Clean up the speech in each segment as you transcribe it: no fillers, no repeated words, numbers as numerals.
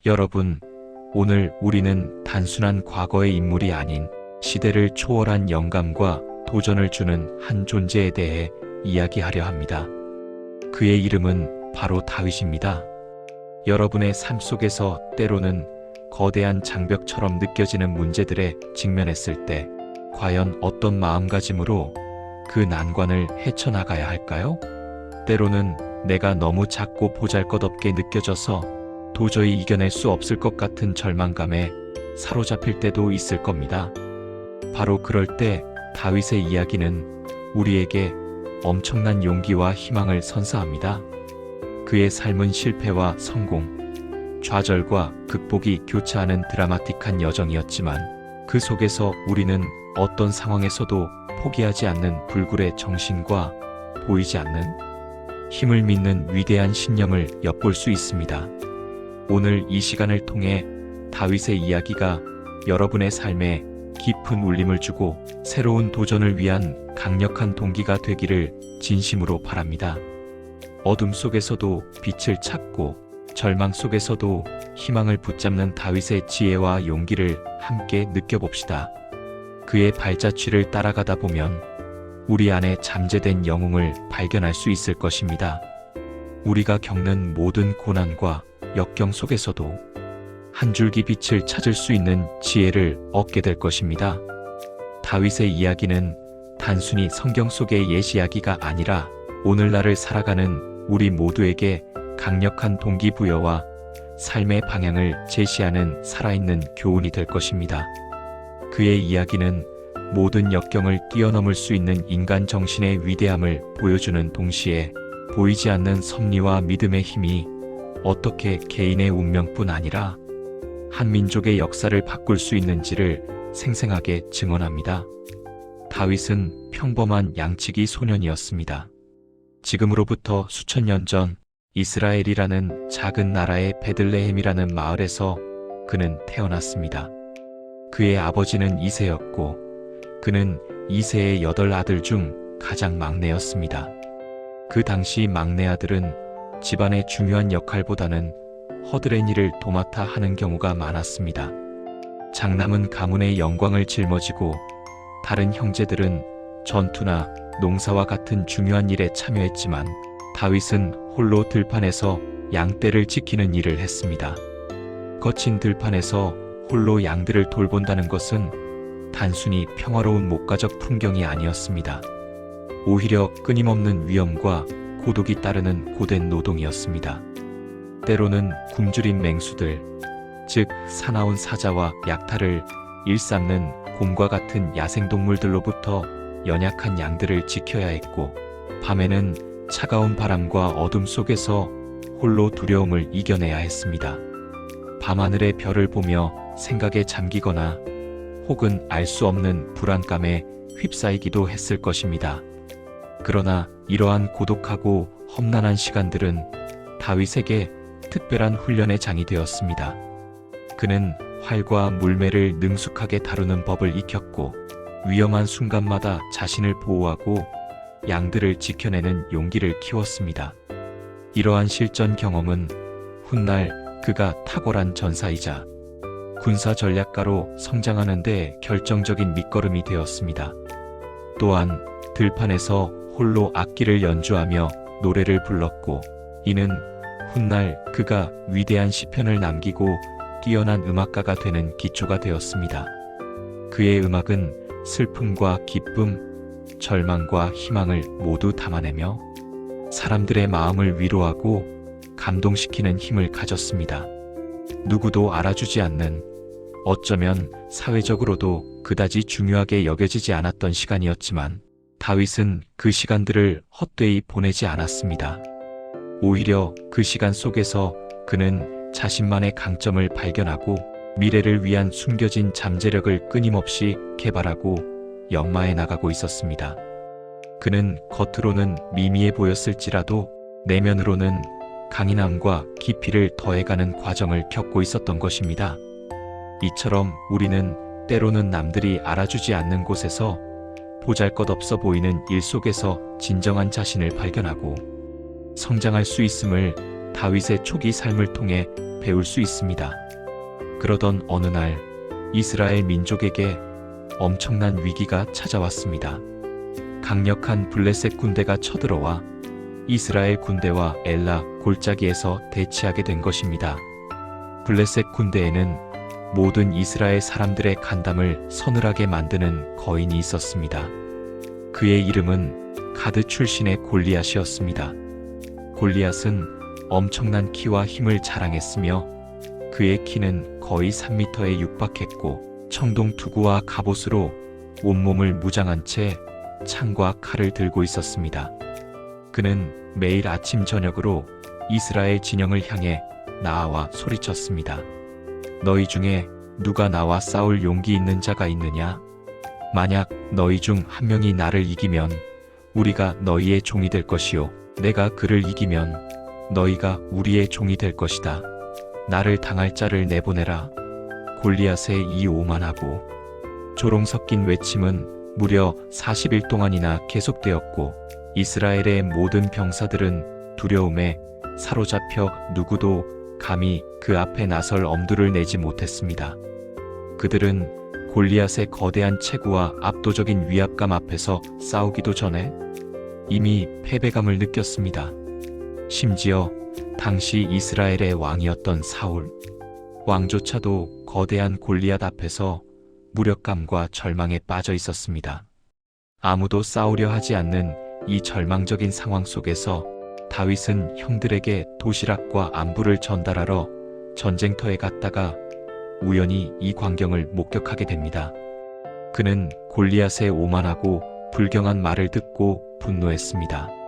여러분, 오늘 우리는 단순한 과거의 인물이 아닌 시대를 초월한 영감과 도전을 주는 한 존재에 대해 이야기하려 합니다. 그의 이름은 바로 다윗입니다. 여러분의 삶 속에서 때로는 거대한 장벽처럼 느껴지는 문제들에 직면했을 때 과연 어떤 마음가짐으로 그 난관을 헤쳐나가야 할까요? 때로는 내가 너무 작고 보잘것없게 느껴져서 도저히 이겨낼 수 없을 것 같은 절망감에 사로잡힐 때도 있을 겁니다. 바로 그럴 때 다윗의 이야기는 우리에게 엄청난 용기와 희망을 선사합니다. 그의 삶은 실패와 성공, 좌절과 극복이 교차하는 드라마틱한 여정이었지만 그 속에서 우리는 어떤 상황에서도 포기하지 않는 불굴의 정신과 보이지 않는 힘을 믿는 위대한 신념을 엿볼 수 있습니다. 오늘 이 시간을 통해 다윗의 이야기가 여러분의 삶에 깊은 울림을 주고 새로운 도전을 위한 강력한 동기가 되기를 진심으로 바랍니다. 어둠 속에서도 빛을 찾고 절망 속에서도 희망을 붙잡는 다윗의 지혜와 용기를 함께 느껴봅시다. 그의 발자취를 따라가다 보면 우리 안에 잠재된 영웅을 발견할 수 있을 것입니다. 우리가 겪는 모든 고난과 역경 속에서도 한 줄기 빛을 찾을 수 있는 지혜를 얻게 될 것입니다. 다윗의 이야기는 단순히 성경 속의 옛 이야기가 아니라 오늘날을 살아가는 우리 모두에게 강력한 동기부여와 삶의 방향을 제시하는 살아있는 교훈이 될 것입니다. 그의 이야기는 모든 역경을 뛰어넘을 수 있는 인간 정신의 위대함을 보여주는 동시에 보이지 않는 섭리와 믿음의 힘이 어떻게 개인의 운명뿐 아니라 한 민족의 역사를 바꿀 수 있는지를 생생하게 증언합니다. 다윗은 평범한 양치기 소년이었습니다. 지금으로부터 수천 년 전 이스라엘이라는 작은 나라의 베들레헴이라는 마을에서 그는 태어났습니다. 그의 아버지는 이새였고 그는 이새의 8아들 중 가장 막내였습니다. 그 당시 막내 아들은 집안의 중요한 역할보다는 허들의 일을 도맡아 하는 경우가 많았습니다. 장남은 가문의 영광을 짊어지고 다른 형제들은 전투나 농사와 같은 중요한 일에 참여했지만 다윗은 홀로 들판에서 양떼를 지키는 일을 했습니다. 거친 들판에서 홀로 양들을 돌본다는 것은 단순히 평화로운 목가적 풍경이 아니었습니다. 오히려 끊임없는 위험과 고독이 따르는 고된 노동이었습니다. 때로는 굶주린 맹수들, 즉 사나운 사자와 약탈을 일삼는 곰과 같은 야생동물들로부터 연약한 양들을 지켜야 했고, 밤에는 차가운 바람과 어둠 속에서 홀로 두려움을 이겨내야 했습니다. 밤하늘의 별을 보며 생각에 잠기거나 혹은 알 수 없는 불안감에 휩싸이기도 했을 것입니다. 그러나 이러한 고독하고 험난한 시간들은 다윗에게 특별한 훈련의 장이 되었습니다. 그는 활과 물매를 능숙하게 다루는 법을 익혔고 위험한 순간마다 자신을 보호하고 양들을 지켜내는 용기를 키웠습니다. 이러한 실전 경험은 훗날 그가 탁월한 전사이자 군사 전략가로 성장하는 데 결정적인 밑거름이 되었습니다. 또한 들판에서 홀로 악기를 연주하며 노래를 불렀고, 이는 훗날 그가 위대한 시편을 남기고 뛰어난 음악가가 되는 기초가 되었습니다. 그의 음악은 슬픔과 기쁨, 절망과 희망을 모두 담아내며 사람들의 마음을 위로하고 감동시키는 힘을 가졌습니다. 누구도 알아주지 않는, 어쩌면 사회적으로도 그다지 중요하게 여겨지지 않았던 시간이었지만 다윗은 그 시간들을 헛되이 보내지 않았습니다. 오히려 그 시간 속에서 그는 자신만의 강점을 발견하고 미래를 위한 숨겨진 잠재력을 끊임없이 개발하고 연마해 나가고 있었습니다. 그는 겉으로는 미미해 보였을지라도 내면으로는 강인함과 깊이를 더해가는 과정을 겪고 있었던 것입니다. 이처럼 우리는 때로는 남들이 알아주지 않는 곳에서 보잘것없어 보이는 일 속에서 진정한 자신을 발견하고 성장할 수 있음을 다윗의 초기 삶을 통해 배울 수 있습니다. 그러던 어느 날 이스라엘 민족에게 엄청난 위기가 찾아왔습니다. 강력한 블레셋 군대가 쳐들어와 이스라엘 군대와 엘라 골짜기에서 대치하게 된 것입니다. 블레셋 군대에는 모든 이스라엘 사람들의 간담을 서늘하게 만드는 거인이 있었습니다. 그의 이름은 가드 출신의 골리앗이었습니다. 골리앗은 엄청난 키와 힘을 자랑했으며 그의 키는 거의 3m에 육박했고 청동 투구와 갑옷으로 온몸을 무장한 채 창과 칼을 들고 있었습니다. 그는 매일 아침 저녁으로 이스라엘 진영을 향해 나아와 소리쳤습니다. 너희 중에 누가 나와 싸울 용기 있는 자가 있느냐? 만약 너희 중 한 명이 나를 이기면 우리가 너희의 종이 될 것이요 내가 그를 이기면 너희가 우리의 종이 될 것이다. 나를 당할 자를 내보내라. 골리앗의 이 오만하고 조롱 섞인 외침은 무려 40일 동안이나 계속되었고 이스라엘의 모든 병사들은 두려움에 사로잡혀 누구도 감히 그 앞에 나설 엄두를 내지 못했습니다. 그들은 골리앗의 거대한 체구와 압도적인 위압감 앞에서 싸우기도 전에 이미 패배감을 느꼈습니다. 심지어 당시 이스라엘의 왕이었던 사울 왕조차도 거대한 골리앗 앞에서 무력감과 절망에 빠져 있었습니다. 아무도 싸우려 하지 않는 이 절망적인 상황 속에서 다윗은 형들에게 도시락과 안부를 전달하러 전쟁터에 갔다가 우연히 이 광경을 목격하게 됩니다. 그는 골리앗의 오만하고 불경한 말을 듣고 분노했습니다.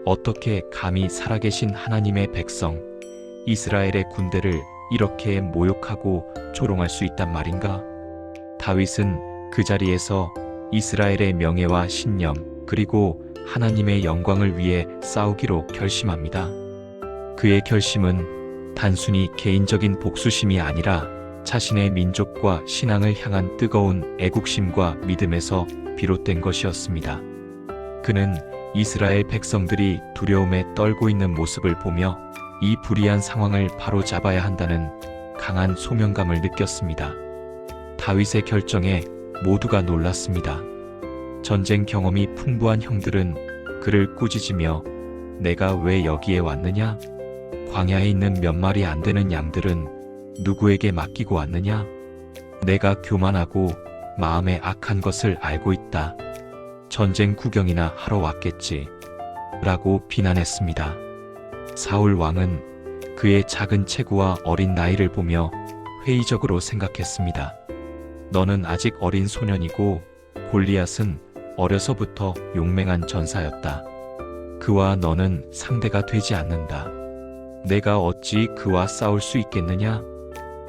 어떻게 감히 살아계신 하나님의 백성, 이스라엘의 군대를 이렇게 모욕하고 조롱할 수 있단 말인가? 다윗은 그 자리에서 이스라엘의 명예와 신념, 그리고 하나님의 영광을 위해 싸우기로 결심합니다. 그의 결심은 단순히 개인적인 복수심이 아니라 자신의 민족과 신앙을 향한 뜨거운 애국심과 믿음에서 비롯된 것이었습니다. 그는 이스라엘 백성들이 두려움에 떨고 있는 모습을 보며 이 불의한 상황을 바로잡아야 한다는 강한 소명감을 느꼈습니다. 다윗의 결정에 모두가 놀랐습니다. 전쟁 경험이 풍부한 형들은 그를 꾸짖으며 내가 왜 여기에 왔느냐? 광야에 있는 몇 마리 안 되는 양들은 누구에게 맡기고 왔느냐? 내가 교만하고 마음에 악한 것을 알고 있다. 전쟁 구경이나 하러 왔겠지. 라고 비난했습니다. 사울 왕은 그의 작은 체구와 어린 나이를 보며 회의적으로 생각했습니다. 너는 아직 어린 소년이고 골리앗은 어려서부터 용맹한 전사였다. 그와 너는 상대가 되지 않는다. 내가 어찌 그와 싸울 수 있겠느냐?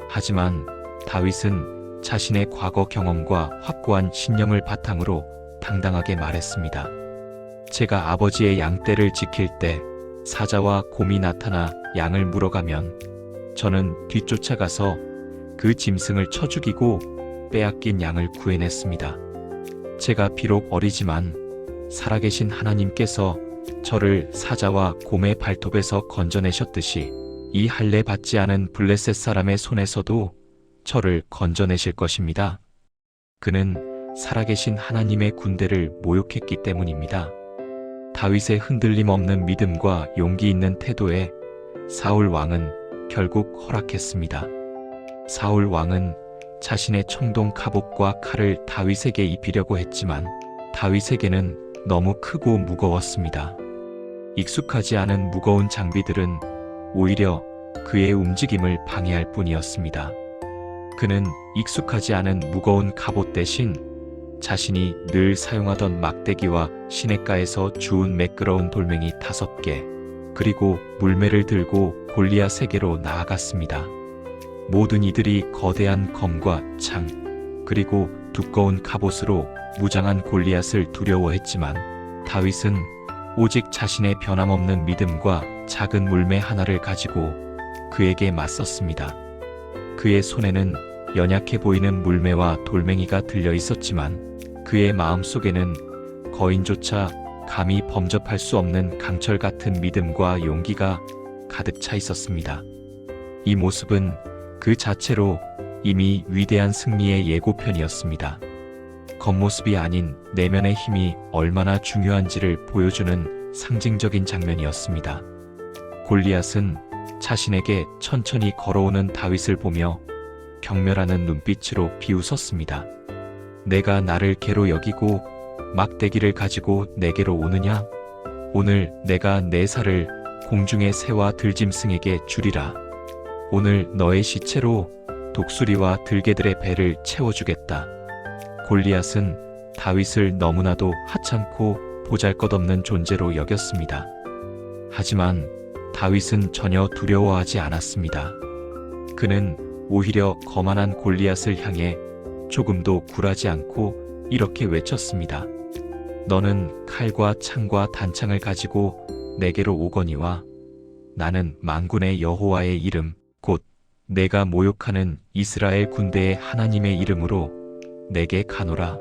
하지만 다윗은 자신의 과거 경험과 확고한 신념을 바탕으로 당당하게 말했습니다. 제가 아버지의 양떼를 지킬 때 사자와 곰이 나타나 양을 물어가면 저는 뒤쫓아가서 그 짐승을 쳐 죽이고 빼앗긴 양을 구해냈습니다. 제가 비록 어리지만 살아계신 하나님께서 저를 사자와 곰의 발톱에서 건져내셨듯이 이 할례 받지 않은 블레셋 사람의 손에서도 저를 건져내실 것입니다. 그는 살아계신 하나님의 군대를 모욕했기 때문입니다. 다윗의 흔들림 없는 믿음과 용기 있는 태도에 사울 왕은 결국 허락했습니다. 사울 왕은 자신의 청동 갑옷과 칼을 다윗에게 입히려고 했지만 다윗에게는 너무 크고 무거웠습니다. 익숙하지 않은 무거운 장비들은 오히려 그의 움직임을 방해할 뿐이었습니다. 그는 익숙하지 않은 무거운 갑옷 대신 자신이 늘 사용하던 막대기와 시냇가에서 주운 매끄러운 돌멩이 5개, 그리고 물매를 들고 골리앗에게로 나아갔습니다. 모든 이들이 거대한 검과 창, 그리고 두꺼운 갑옷으로 무장한 골리앗을 두려워했지만 다윗은 오직 자신의 변함없는 믿음과 작은 물매 하나를 가지고 그에게 맞섰습니다. 그의 손에는 연약해 보이는 물매와 돌멩이가 들려 있었지만 그의 마음속에는 거인조차 감히 범접할 수 없는 강철 같은 믿음과 용기가 가득 차 있었습니다. 이 모습은 그 자체로 이미 위대한 승리의 예고편이었습니다. 겉모습이 아닌 내면의 힘이 얼마나 중요한지를 보여주는 상징적인 장면이었습니다. 골리앗은 자신에게 천천히 걸어오는 다윗을 보며 경멸하는 눈빛으로 비웃었습니다. 내가 나를 개로 여기고 막대기를 가지고 내게로 오느냐? 오늘 내가 내 살을 공중의 새와 들짐승에게 주리라. 오늘 너의 시체로 독수리와 들개들의 배를 채워주겠다. 골리앗은 다윗을 너무나도 하찮고 보잘것없는 존재로 여겼습니다. 하지만 다윗은 전혀 두려워하지 않았습니다. 그는 오히려 거만한 골리앗을 향해 조금도 굴하지 않고 이렇게 외쳤습니다. 너는 칼과 창과 단창을 가지고 내게로 오거니와 나는 만군의 여호와의 이름 곧 내가 모욕하는 이스라엘 군대의 하나님의 이름으로 내게 가노라.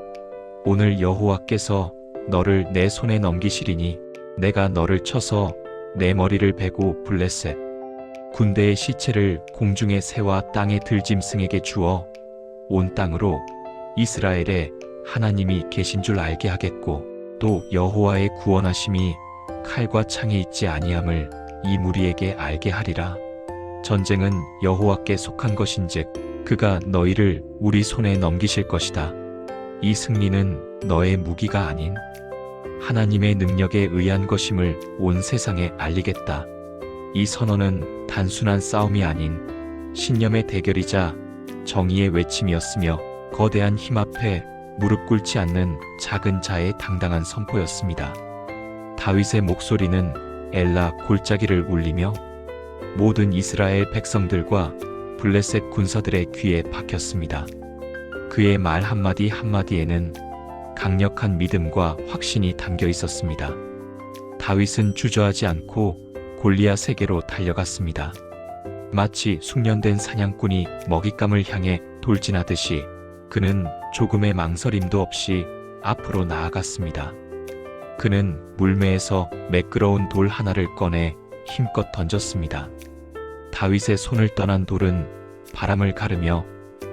오늘 여호와께서 너를 내 손에 넘기시리니 내가 너를 쳐서 내 머리를 베고 블레셋 군대의 시체를 공중의 새와 땅의 들짐승에게 주어 온 땅으로 이스라엘에 하나님이 계신 줄 알게 하겠고 또 여호와의 구원하심이 칼과 창에 있지 아니함을 이 무리에게 알게 하리라. 전쟁은 여호와께 속한 것인즉 그가 너희를 우리 손에 넘기실 것이다. 이 승리는 너의 무기가 아닌 하나님의 능력에 의한 것임을 온 세상에 알리겠다. 이 선언은 단순한 싸움이 아닌 신념의 대결이자 정의의 외침이었으며 거대한 힘 앞에 무릎 꿇지 않는 작은 자의 당당한 선포였습니다. 다윗의 목소리는 엘라 골짜기를 울리며 모든 이스라엘 백성들과 블레셋 군사들의 귀에 박혔습니다. 그의 말 한마디 한마디에는 강력한 믿음과 확신이 담겨 있었습니다. 다윗은 주저하지 않고 골리앗에게로 달려갔습니다. 마치 숙련된 사냥꾼이 먹잇감을 향해 돌진하듯이 그는 조금의 망설임도 없이 앞으로 나아갔습니다. 그는 물매에서 매끄러운 돌 하나를 꺼내 힘껏 던졌습니다. 다윗의 손을 떠난 돌은 바람을 가르며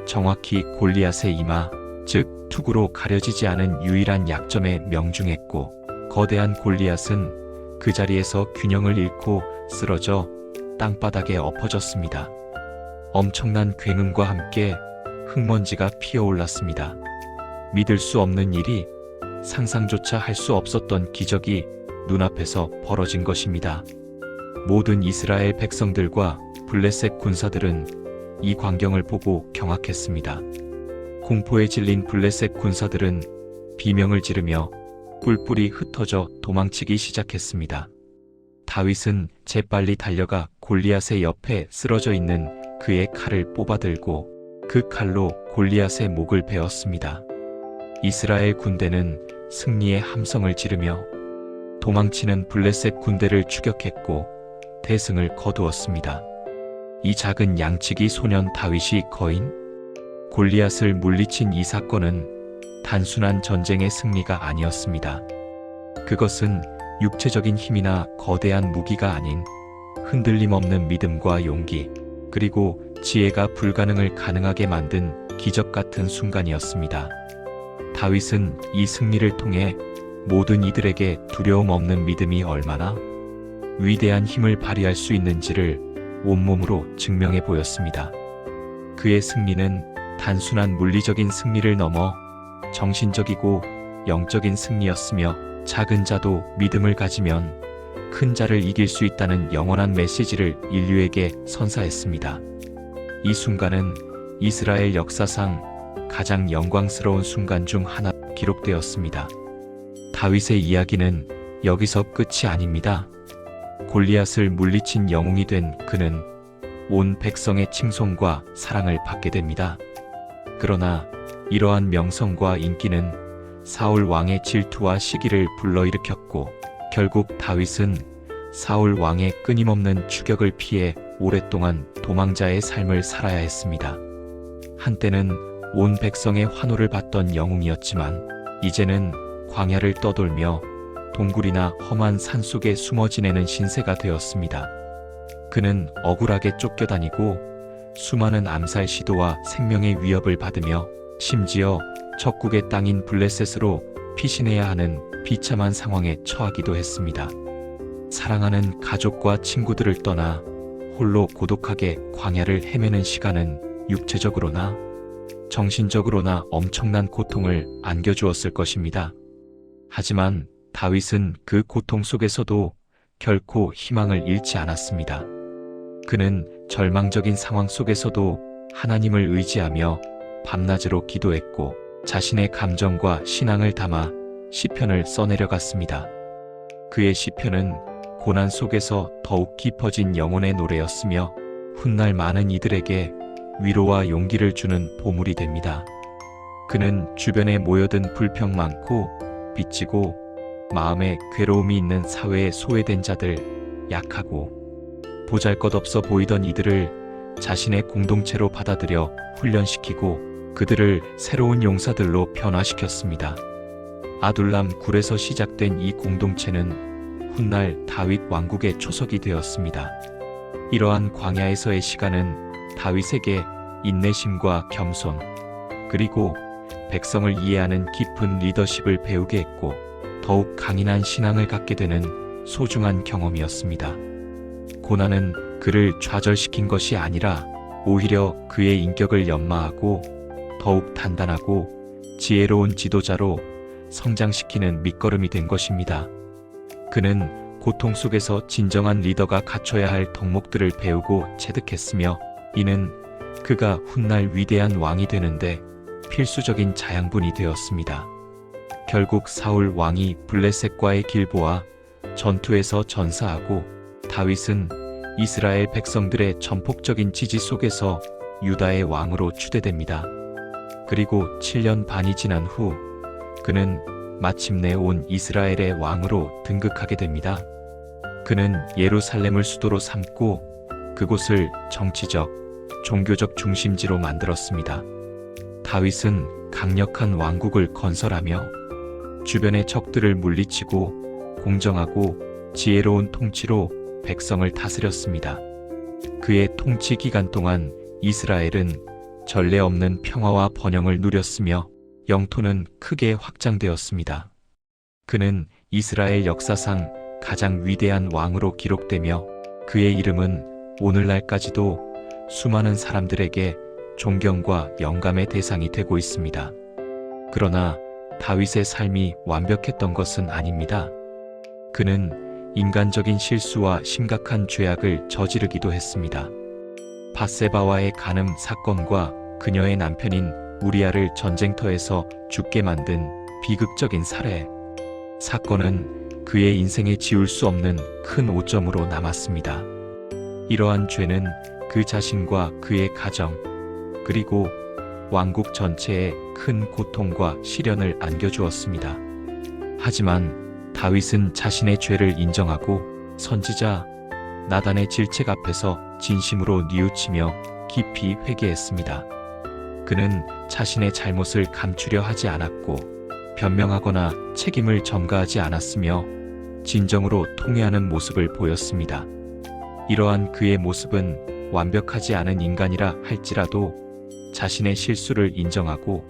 정확히 골리앗의 이마, 즉 투구로 가려지지 않은 유일한 약점에 명중했고 거대한 골리앗은 그 자리에서 균형을 잃고 쓰러져 땅바닥에 엎어졌습니다. 엄청난 굉음과 함께 흙먼지가 피어올랐습니다. 믿을 수 없는 일이 상상조차 할 수 없었던 기적이 눈앞에서 벌어진 것입니다. 모든 이스라엘 백성들과 블레셋 군사들은 이 광경을 보고 경악했습니다. 공포에 질린 블레셋 군사들은 비명을 지르며 뿔뿔이 흩어져 도망치기 시작했습니다. 다윗은 재빨리 달려가 골리앗의 옆에 쓰러져 있는 그의 칼을 뽑아들고 그 칼로 골리앗의 목을 베었습니다. 이스라엘 군대는 승리의 함성을 지르며 도망치는 블레셋 군대를 추격했고 대승을 거두었습니다. 이 작은 양치기 소년 다윗이 거인 골리앗을 물리친 이 사건은 단순한 전쟁의 승리가 아니었습니다. 그것은 육체적인 힘이나 거대한 무기가 아닌 흔들림 없는 믿음과 용기, 그리고 지혜가 불가능을 가능하게 만든 기적 같은 순간이었습니다. 다윗은 이 승리를 통해 모든 이들에게 두려움 없는 믿음이 얼마나 위대한 힘을 발휘할 수 있는지를 온몸으로 증명해 보였습니다. 그의 승리는 단순한 물리적인 승리를 넘어 정신적이고 영적인 승리였으며 작은 자도 믿음을 가지면 큰 자를 이길 수 있다는 영원한 메시지를 인류에게 선사했습니다. 이 순간은 이스라엘 역사상 가장 영광스러운 순간 중 하나로 기록되었습니다. 다윗의 이야기는 여기서 끝이 아닙니다. 골리앗을 물리친 영웅이 된 그는 온 백성의 칭송과 사랑을 받게 됩니다. 그러나 이러한 명성과 인기는 사울 왕의 질투와 시기를 불러일으켰고 결국 다윗은 사울 왕의 끊임없는 추격을 피해 오랫동안 도망자의 삶을 살아야 했습니다. 한때는 온 백성의 환호를 받던 영웅이었지만 이제는 광야를 떠돌며 동굴이나 험한 산속에 숨어 지내는 신세가 되었습니다. 그는 억울하게 쫓겨다니고 수많은 암살 시도와 생명의 위협을 받으며 심지어 적국의 땅인 블레셋으로 피신해야 하는 비참한 상황에 처하기도 했습니다. 사랑하는 가족과 친구들을 떠나 홀로 고독하게 광야를 헤매는 시간은 육체적으로나 정신적으로나 엄청난 고통을 안겨주었을 것입니다. 하지만 다윗은 그 고통 속에서도 결코 희망을 잃지 않았습니다. 그는 절망적인 상황 속에서도 하나님을 의지하며 밤낮으로 기도했고 자신의 감정과 신앙을 담아 시편을 써내려갔습니다. 그의 시편은 고난 속에서 더욱 깊어진 영혼의 노래였으며 훗날 많은 이들에게 위로와 용기를 주는 보물이 됩니다. 그는 주변에 모여든 불평 많고 빚지고 마음에 괴로움이 있는 사회에 소외된 자들, 약하고 보잘것없어 보이던 이들을 자신의 공동체로 받아들여 훈련시키고 그들을 새로운 용사들로 변화시켰습니다. 아둘람 굴에서 시작된 이 공동체는 훗날 다윗 왕국의 초석이 되었습니다. 이러한 광야에서의 시간은 다윗에게 인내심과 겸손, 그리고 백성을 이해하는 깊은 리더십을 배우게 했고 더욱 강인한 신앙을 갖게 되는 소중한 경험이었습니다. 고난은 그를 좌절시킨 것이 아니라 오히려 그의 인격을 연마하고 더욱 단단하고 지혜로운 지도자로 성장시키는 밑거름이 된 것입니다. 그는 고통 속에서 진정한 리더가 갖춰야 할 덕목들을 배우고 체득했으며 이는 그가 훗날 위대한 왕이 되는데 필수적인 자양분이 되었습니다. 결국 사울 왕이 블레셋과의 길보아 전투에서 전사하고 다윗은 이스라엘 백성들의 전폭적인 지지 속에서 유다의 왕으로 추대됩니다. 그리고 7년 반이 지난 후 그는 마침내 온 이스라엘의 왕으로 등극하게 됩니다. 그는 예루살렘을 수도로 삼고 그곳을 정치적, 종교적 중심지로 만들었습니다. 다윗은 강력한 왕국을 건설하며 주변의 적들을 물리치고 공정하고 지혜로운 통치로 백성을 다스렸습니다. 그의 통치 기간 동안 이스라엘은 전례 없는 평화와 번영을 누렸으며 영토는 크게 확장되었습니다. 그는 이스라엘 역사상 가장 위대한 왕으로 기록되며 그의 이름은 오늘날까지도 수많은 사람들에게 존경과 영감의 대상이 되고 있습니다. 그러나 다윗의 삶이 완벽했던 것은 아닙니다. 그는 인간적인 실수와 심각한 죄악을 저지르기도 했습니다. 밧세바와의 간음 사건과 그녀의 남편인 우리아를 전쟁터에서 죽게 만든 비극적인 살해 사건은 그의 인생에 지울 수 없는 큰 오점으로 남았습니다. 이러한 죄는 그 자신과 그의 가정, 그리고 왕국 전체에 큰 고통과 시련을 안겨주었습니다. 하지만 다윗은 자신의 죄를 인정하고 선지자 나단의 질책 앞에서 진심으로 뉘우치며 깊이 회개했습니다. 그는 자신의 잘못을 감추려 하지 않았고 변명하거나 책임을 전가하지 않았으며 진정으로 통회하는 모습을 보였습니다. 이러한 그의 모습은 완벽하지 않은 인간이라 할지라도 자신의 실수를 인정하고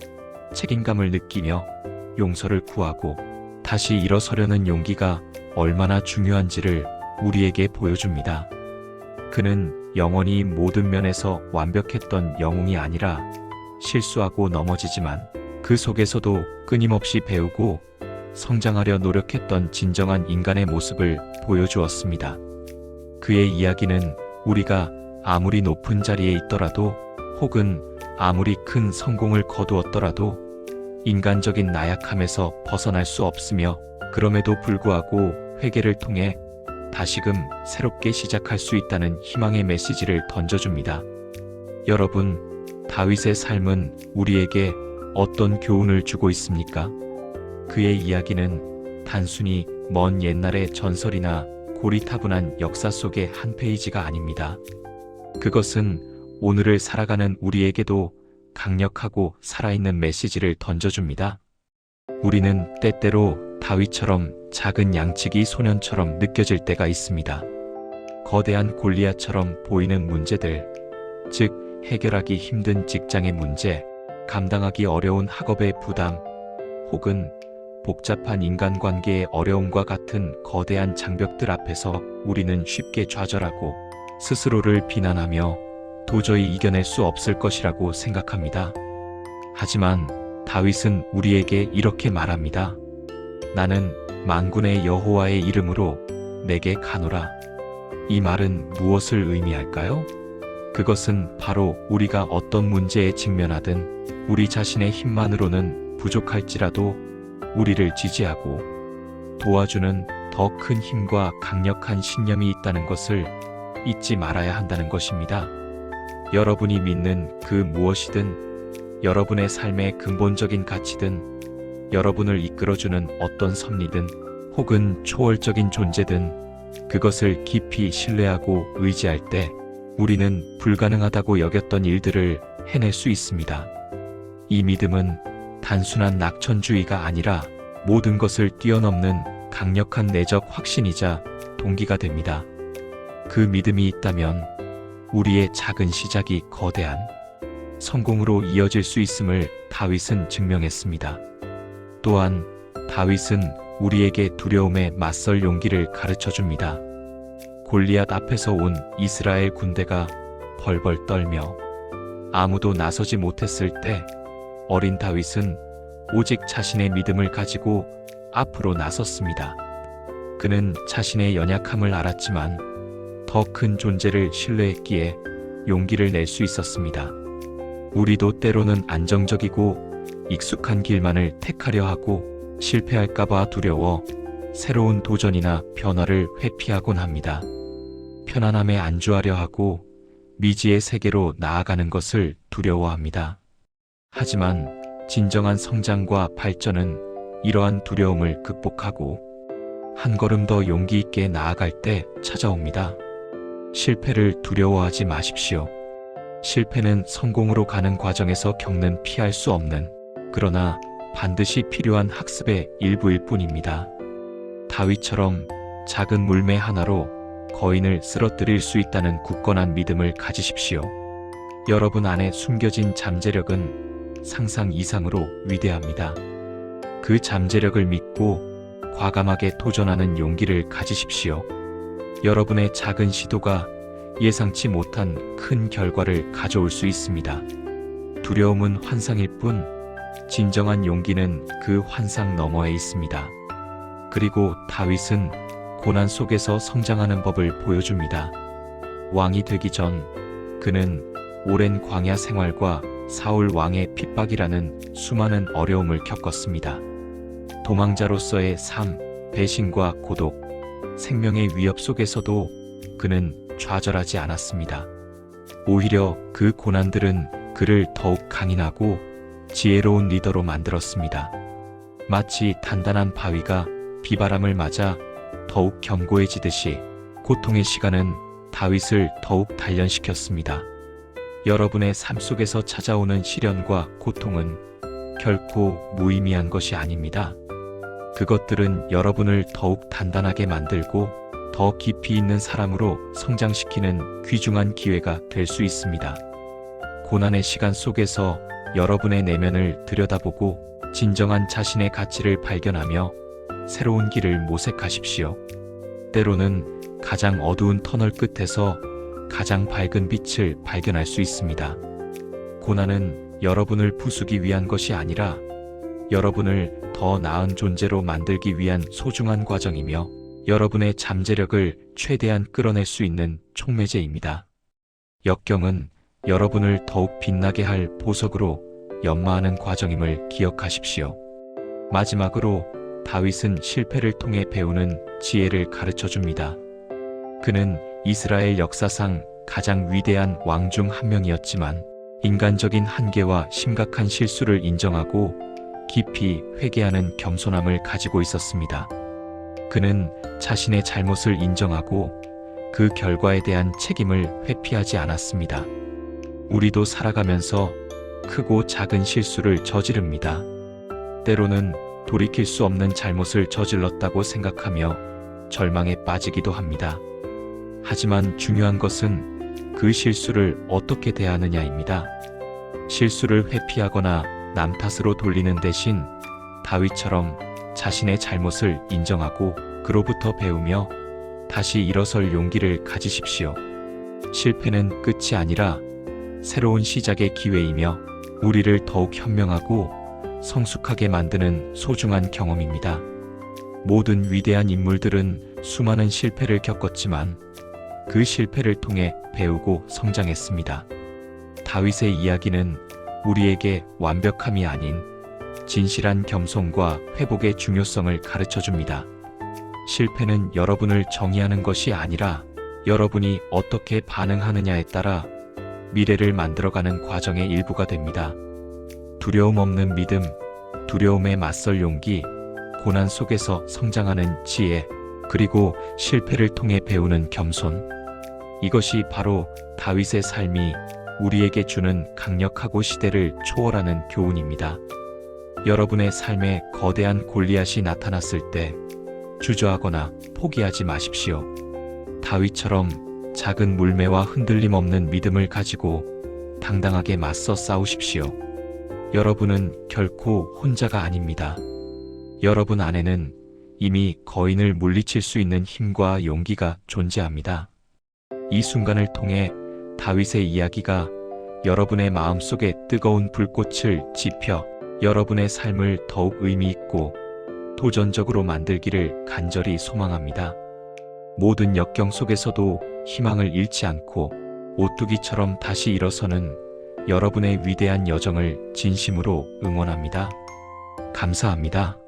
책임감을 느끼며 용서를 구하고 다시 일어서려는 용기가 얼마나 중요한지를 우리에게 보여줍니다. 그는 영원히 모든 면에서 완벽했던 영웅이 아니라 실수하고 넘어지지만 그 속에서도 끊임없이 배우고 성장하려 노력했던 진정한 인간의 모습을 보여주었습니다. 그의 이야기는 우리가 아무리 높은 자리에 있더라도 혹은 아무리 큰 성공을 거두었더라도 인간적인 나약함에서 벗어날 수 없으며 그럼에도 불구하고 회개를 통해 다시금 새롭게 시작할 수 있다는 희망의 메시지를 던져줍니다. 여러분, 다윗의 삶은 우리에게 어떤 교훈을 주고 있습니까? 그의 이야기는 단순히 먼 옛날의 전설이나 고리타분한 역사 속의 한 페이지가 아닙니다. 그것은 오늘을 살아가는 우리에게도 강력하고 살아있는 메시지를 던져줍니다. 우리는 때때로 다윗처럼 작은 양치기 소년처럼 느껴질 때가 있습니다. 거대한 골리앗처럼 보이는 문제들, 즉 해결하기 힘든 직장의 문제, 감당하기 어려운 학업의 부담, 혹은 복잡한 인간관계의 어려움과 같은 거대한 장벽들 앞에서 우리는 쉽게 좌절하고 스스로를 비난하며 도저히 이겨낼 수 없을 것이라고 생각합니다. 하지만 다윗은 우리에게 이렇게 말합니다. 나는 만군의 여호와의 이름으로 내게 가노라. 이 말은 무엇을 의미할까요? 그것은 바로 우리가 어떤 문제에 직면하든 우리 자신의 힘만으로는 부족할지라도 우리를 지지하고 도와주는 더 큰 힘과 강력한 신념이 있다는 것을 잊지 말아야 한다는 것입니다. 여러분이 믿는 그 무엇이든, 여러분의 삶의 근본적인 가치든, 여러분을 이끌어주는 어떤 섭리든, 혹은 초월적인 존재든, 그것을 깊이 신뢰하고 의지할 때 우리는 불가능하다고 여겼던 일들을 해낼 수 있습니다. 이 믿음은 단순한 낙천주의가 아니라 모든 것을 뛰어넘는 강력한 내적 확신이자 동기가 됩니다. 그 믿음이 있다면 우리의 작은 시작이 거대한 성공으로 이어질 수 있음을 다윗은 증명했습니다. 또한 다윗은 우리에게 두려움에 맞설 용기를 가르쳐 줍니다. 골리앗 앞에서 온 이스라엘 군대가 벌벌 떨며 아무도 나서지 못했을 때 어린 다윗은 오직 자신의 믿음을 가지고 앞으로 나섰습니다. 그는 자신의 연약함을 알았지만 더 큰 존재를 신뢰했기에 용기를 낼 수 있었습니다. 우리도 때로는 안정적이고 익숙한 길만을 택하려 하고 실패할까봐 두려워 새로운 도전이나 변화를 회피하곤 합니다. 편안함에 안주하려 하고 미지의 세계로 나아가는 것을 두려워합니다. 하지만 진정한 성장과 발전은 이러한 두려움을 극복하고 한 걸음 더 용기 있게 나아갈 때 찾아옵니다. 실패를 두려워하지 마십시오. 실패는 성공으로 가는 과정에서 겪는 피할 수 없는, 그러나 반드시 필요한 학습의 일부일 뿐입니다. 다윗처럼 작은 물매 하나로 거인을 쓰러뜨릴 수 있다는 굳건한 믿음을 가지십시오. 여러분 안에 숨겨진 잠재력은 상상 이상으로 위대합니다. 그 잠재력을 믿고 과감하게 도전하는 용기를 가지십시오. 여러분의 작은 시도가 예상치 못한 큰 결과를 가져올 수 있습니다. 두려움은 환상일 뿐, 진정한 용기는 그 환상 너머에 있습니다. 그리고 다윗은 고난 속에서 성장하는 법을 보여줍니다. 왕이 되기 전 그는 오랜 광야 생활과 사울 왕의 핍박이라는 수많은 어려움을 겪었습니다. 도망자로서의 삶, 배신과 고독, 생명의 위협 속에서도 그는 좌절하지 않았습니다. 오히려 그 고난들은 그를 더욱 강인하고 지혜로운 리더로 만들었습니다. 마치 단단한 바위가 비바람을 맞아 더욱 견고해지듯이 고통의 시간은 다윗을 더욱 단련시켰습니다. 여러분의 삶 속에서 찾아오는 시련과 고통은 결코 무의미한 것이 아닙니다. 그것들은 여러분을 더욱 단단하게 만들고 더 깊이 있는 사람으로 성장시키는 귀중한 기회가 될 수 있습니다. 고난의 시간 속에서 여러분의 내면을 들여다보고 진정한 자신의 가치를 발견하며 새로운 길을 모색하십시오. 때로는 가장 어두운 터널 끝에서 가장 밝은 빛을 발견할 수 있습니다. 고난은 여러분을 부수기 위한 것이 아니라 여러분을 더 나은 존재로 만들기 위한 소중한 과정이며 여러분의 잠재력을 최대한 끌어낼 수 있는 촉매제입니다. 역경은 여러분을 더욱 빛나게 할 보석으로 연마하는 과정임을 기억하십시오. 마지막으로 다윗은 실패를 통해 배우는 지혜를 가르쳐 줍니다. 그는 이스라엘 역사상 가장 위대한 왕 중 한 명이었지만 인간적인 한계와 심각한 실수를 인정하고 깊이 회개하는 겸손함을 가지고 있었습니다. 그는 자신의 잘못을 인정하고 그 결과에 대한 책임을 회피하지 않았습니다. 우리도 살아가면서 크고 작은 실수를 저지릅니다. 때로는 돌이킬 수 없는 잘못을 저질렀다고 생각하며 절망에 빠지기도 합니다. 하지만 중요한 것은 그 실수를 어떻게 대하느냐입니다. 실수를 회피하거나 남 탓으로 돌리는 대신 다윗처럼 자신의 잘못을 인정하고 그로부터 배우며 다시 일어설 용기를 가지십시오. 실패는 끝이 아니라 새로운 시작의 기회이며 우리를 더욱 현명하고 성숙하게 만드는 소중한 경험입니다. 모든 위대한 인물들은 수많은 실패를 겪었지만 그 실패를 통해 배우고 성장했습니다. 다윗의 이야기는 우리에게 완벽함이 아닌 진실한 겸손과 회복의 중요성을 가르쳐 줍니다. 실패는 여러분을 정의하는 것이 아니라 여러분이 어떻게 반응하느냐에 따라 미래를 만들어가는 과정의 일부가 됩니다. 두려움 없는 믿음, 두려움에 맞설 용기, 고난 속에서 성장하는 지혜, 그리고 실패를 통해 배우는 겸손. 이것이 바로 다윗의 삶이 우리에게 주는 강력하고 시대를 초월하는 교훈입니다. 여러분의 삶에 거대한 골리앗이 나타났을 때 주저하거나 포기하지 마십시오. 다윗처럼 작은 물매와 흔들림 없는 믿음을 가지고 당당하게 맞서 싸우십시오. 여러분은 결코 혼자가 아닙니다. 여러분 안에는 이미 거인을 물리칠 수 있는 힘과 용기가 존재합니다. 이 순간을 통해 다윗의 이야기가 여러분의 마음속에 뜨거운 불꽃을 지펴 여러분의 삶을 더욱 의미 있고 도전적으로 만들기를 간절히 소망합니다. 모든 역경 속에서도 희망을 잃지 않고 오뚜기처럼 다시 일어서는 여러분의 위대한 여정을 진심으로 응원합니다. 감사합니다.